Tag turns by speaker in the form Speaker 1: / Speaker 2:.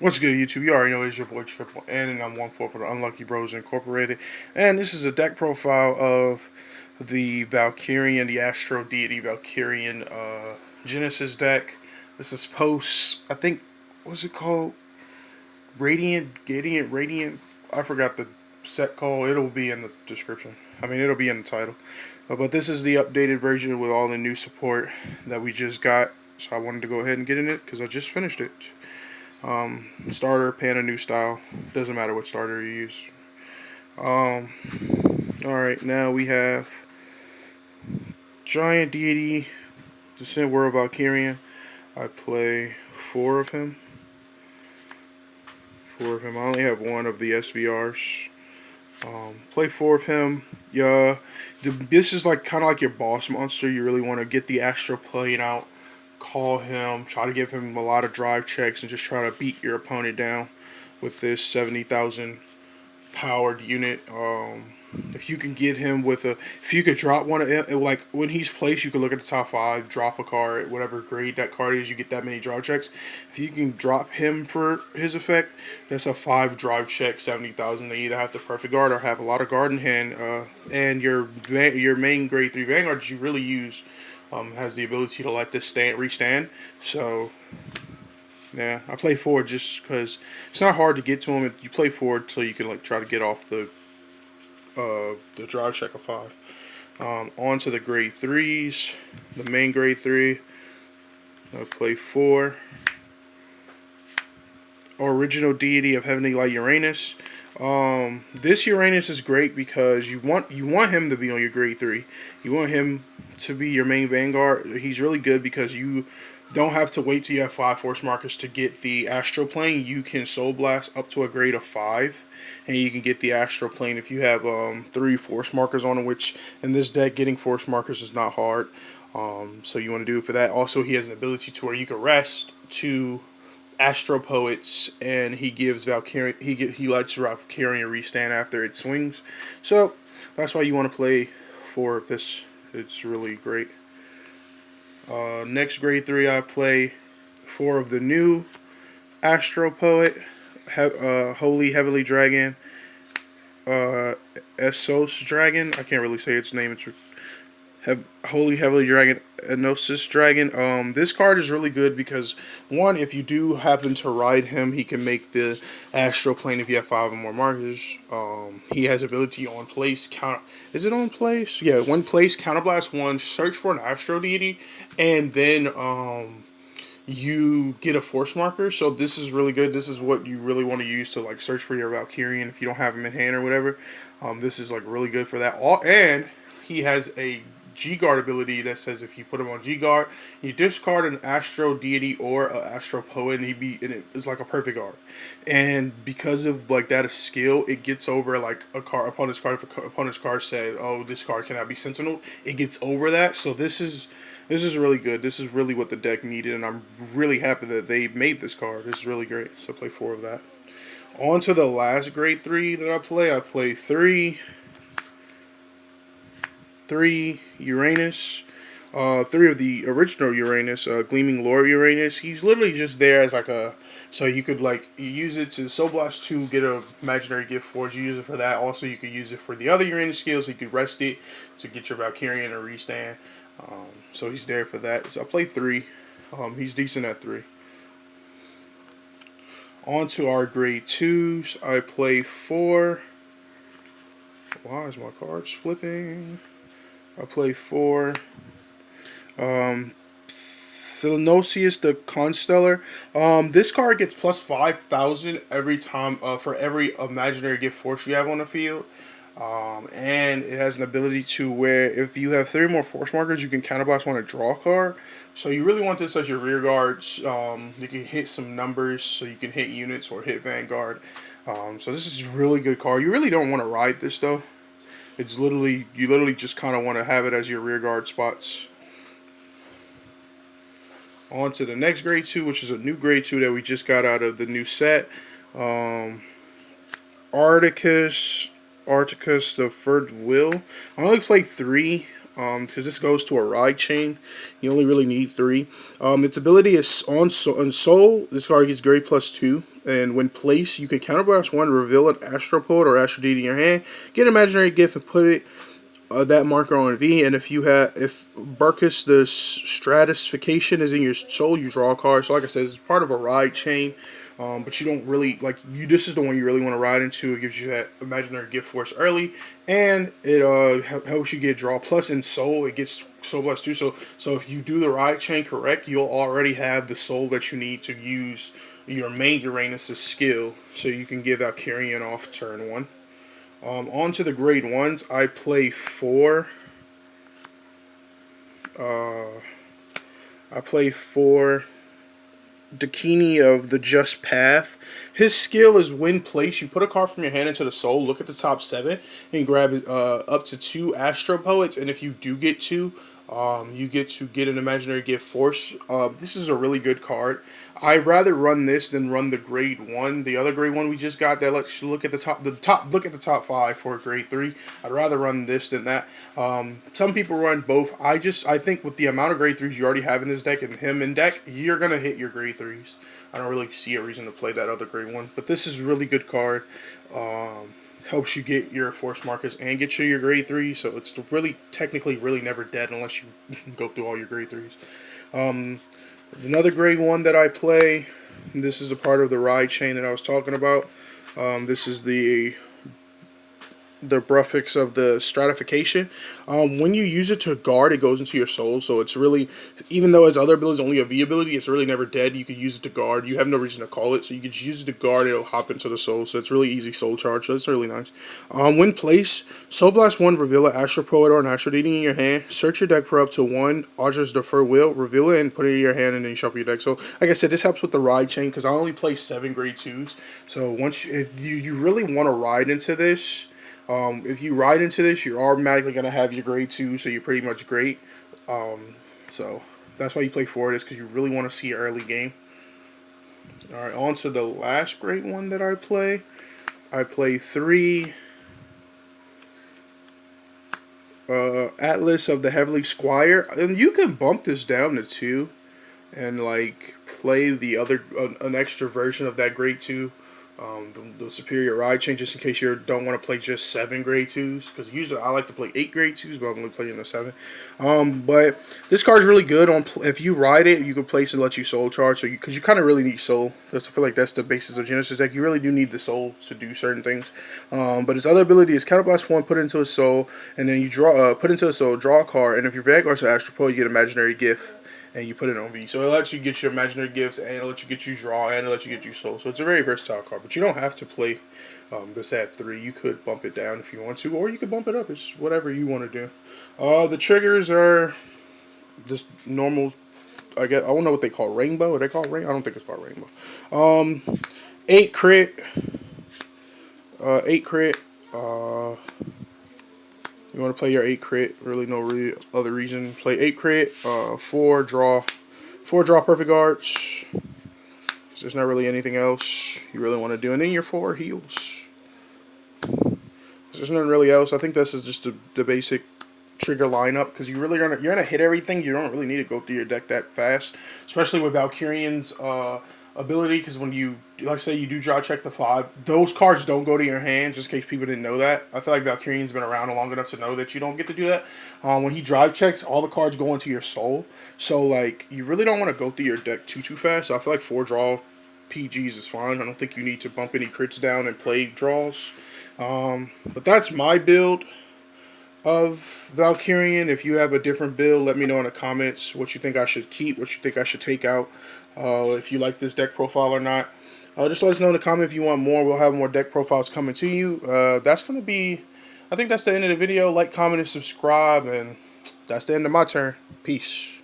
Speaker 1: What's good, YouTube? You already know it's your boy TripleN, and I'm 1/4 for the Unlucky Bros Incorporated. And this is a deck profile of the Valkerion, the Astro Deity Valkerion Genesis deck. This is post, I think, what's it called? Radiant. I forgot the set call. It'll be in the description. I mean, it'll be in the title. But this is the updated version with all the new support that we just got. So I wanted to go ahead and get in it because I just finished it. Starter, pan a new style. Doesn't matter what starter you use. Alright, now we have Giant Deity, Descent World Valkerion. I play four of him. I only have one of the SVRs. Play four of him. Yeah, this is like kind of like your boss monster. You really want to get the Astro plane out, call him, try to give him a lot of drive checks, and just try to beat your opponent down with this 70,000 powered unit. If you can get him with if you could drop one, like when he's placed, you can look at the top 5, drop a card, whatever grade that card is, you get that many drive checks. If you can drop him for his effect, that's a 5 drive check, 70,000. They either have the perfect guard or have a lot of guard in hand, and your main grade 3 Vanguard that you really use has the ability to let this restand. So yeah, I play forward just because it's not hard to get to him. You play forward so you can like try to get off the drive check of 5. On to the grade 3s. The main grade 3. I play 4. Original Deity of Heavenly Light Uranus. This Uranus is great because you want him to be on your grade 3. You want him to be your main Vanguard. He's really good because you don't have to wait till you have 5 force markers to get the Astro Plane. You can Soul Blast up to a grade of 5, and you can get the Astro Plane if you have 3 force markers on him, which in this deck, getting force markers is not hard. So you want to do it for that. Also, he has an ability to where you can rest to Astro Poets, and he gives Valkyrian. He lets Valkyrian restand after it swings. So that's why you want to play 4 of this. It's really great. Next grade 3, I play 4 of the new Astro Poet, Holy Heavenly Dragon, Essos Dragon. I can't really say its name. It's Holy Heavenly Dragon, Enosis Dragon. This card is really good because, one, if you do happen to ride him, he can make the Astro Plane if you have 5 or more markers. He has ability on place, is it on place? Yeah, one place, counterblast 1, search for an Astro Deity, and then, you get a force marker. So this is really good. This is what you really want to use to like search for your Valkyrian if you don't have him in hand or whatever. This is like really good for that. And he has a G-Guard ability that says if you put him on G-Guard, you discard an Astro Deity or an Astro Poet, and it's like a perfect guard. And because of like that skill, it gets over like a card, opponent's card. If opponent's card said, "Oh, this card cannot be Sentinel," it gets over that. So this is really good. This is really what the deck needed, and I'm really happy that they made this card. This is really great. So I play 4 of that. On to the last grade 3 that I play. I play 3 Uranus, 3 of the original Uranus, Gleaming Lord Uranus. He's literally just there as like so you could like you use it to Soul Blast 2, get a imaginary gift forge. You use it for that. Also, you could use it for the other Uranus skills. You could rest it to get your Valkyrian to restand. So he's there for that. So I play 3. He's decent at 3. On to our grade 2s. I play 4. Why is my cards flipping? I play 4. Philanosius the Constellar. This card gets plus 5,000 every time for every imaginary gift force you have on the field. And it has an ability to where if you have 3 more force markers, you can counterblast 1 and draw a card. So you really want this as your rear guards. You can hit some numbers, so you can hit units or hit Vanguard. So this is a really good card. You really don't want to ride this though. It's literally, you literally just kind of want to have it as your rear guard spots. On to the next grade 2, which is a new grade 2 that we just got out of the new set. Articus the Third Will. I only play 3 because this goes to a ride chain. You only really need 3. Its ability is on Soul. This card gets grade +2, and when placed, you can counterblast 1, reveal an Astropod or Astro Deed in your hand, get an imaginary gift, and put it that marker on V. And if Barkus the stratification is in your soul, you draw a card. So like I said, it's part of a ride chain, but you don't really this is the one you really want to ride into. It gives you that imaginary gift force early, and it helps you get draw. Plus in soul, it gets soul +2. So if you do the ride chain correct, you'll already have the soul that you need to use your main Uranus' skill, so you can give Valkerion off turn 1. On to the grade 1s. I play 4. I play 4 Dakini of the Just Path. His skill is when placed, you put a card from your hand into the soul, look at the top 7, and grab up to 2 Astro Poets. And if you do get 2, you get to get an imaginary gift force. This is a really good card. I'd rather run this than run the grade 1. The other grade 1 we just got that lets you look at the top 5 for grade 3. I'd rather run this than that. Some people run both. I think with the amount of grade 3s you already have in this deck and him in deck, you're gonna hit your grade 3s. I don't really see a reason to play that other grade 1. But this is a really good card. Helps you get your force markers and get you your grade 3, so it's really technically really never dead unless you go through all your grade 3s. Another grade 1 that I play, this is a part of the ride chain that I was talking about. This is the Bruffix of the stratification. When you use it to guard, it goes into your soul, so it's really, even though its other ability is only a V ability, it's really never dead. You could use it to guard. You have no reason to call it, so you could just use it to guard. It'll hop into the soul, so it's really easy soul charge, so it's really nice. When placed, Soul Blast 1, reveal an Astro Poet or an Astro Deity in your hand, search your deck for up to 1 Audra's Defer Will, reveal it and put it in your hand, and then you shuffle your deck. So like I said, this helps with the ride chain, because I only play 7 grade 2s, so if you really want to ride into this, if you ride into this, you're automatically going to have your grade 2, so you're pretty much great. So that's why you play 4 of this, because you really want to see an early game. Alright, on to the last grade 1 that I play. I play 3 Atlas of the Heavenly Squire. And you can bump this down to 2 and play the other an extra version of that grade 2. The superior ride chain, just in case you don't want to play just 7 grade 2s, because usually I like to play 8 grade 2s, but I'm only playing the 7. But this card's really good on if you ride it, you can place and let you soul charge. So because you kind of really need soul, because I feel like that's the basis of Genesis deck. You really do need the soul to do certain things. But his other ability is counterblast 1, put it into a soul, and then you put into a soul, draw a card, and if your Vanguard's an Astro Poet, you get an imaginary gift. And you put it on V. So it lets you get your imaginary gifts, and it lets you get you draw, and it lets you get you soul. So it's a very versatile card. But you don't have to play this at 3. You could bump it down if you want to, or you could bump it up. It's whatever you want to do. The triggers are just normal. I don't know what they call rainbow. Are they called rainbow? I don't think it's called rainbow. 8 crit. 8 crit. You want to play your 8 crit, really no other reason. Play 8 crit, 4 draw perfect guards. There's not really anything else you really want to do. And then your 4 heals. There's nothing really else. I think this is just the basic trigger lineup, because you're gonna hit everything. You don't really need to go through your deck that fast, especially with Valkerion's ability, because when you, like say you do draw check the 5, those cards don't go to your hand, just in case people didn't know that. I feel like Valkerion's been around long enough to know that you don't get to do that. When he drive checks, all the cards go into your soul, so you really don't want to go through your deck too fast. So I feel like 4 draw PGs is fine. I don't think you need to bump any crits down and play draws. But that's my build of Valkerion. If you have a different build, let me know in the comments what you think I should keep, what you think I should take out, if you like this deck profile or not. Just let us know in the comment if you want more. We'll have more deck profiles coming to you. That's going to be, I think that's the end of the video. Like, comment, and subscribe, and that's the end of my turn. Peace.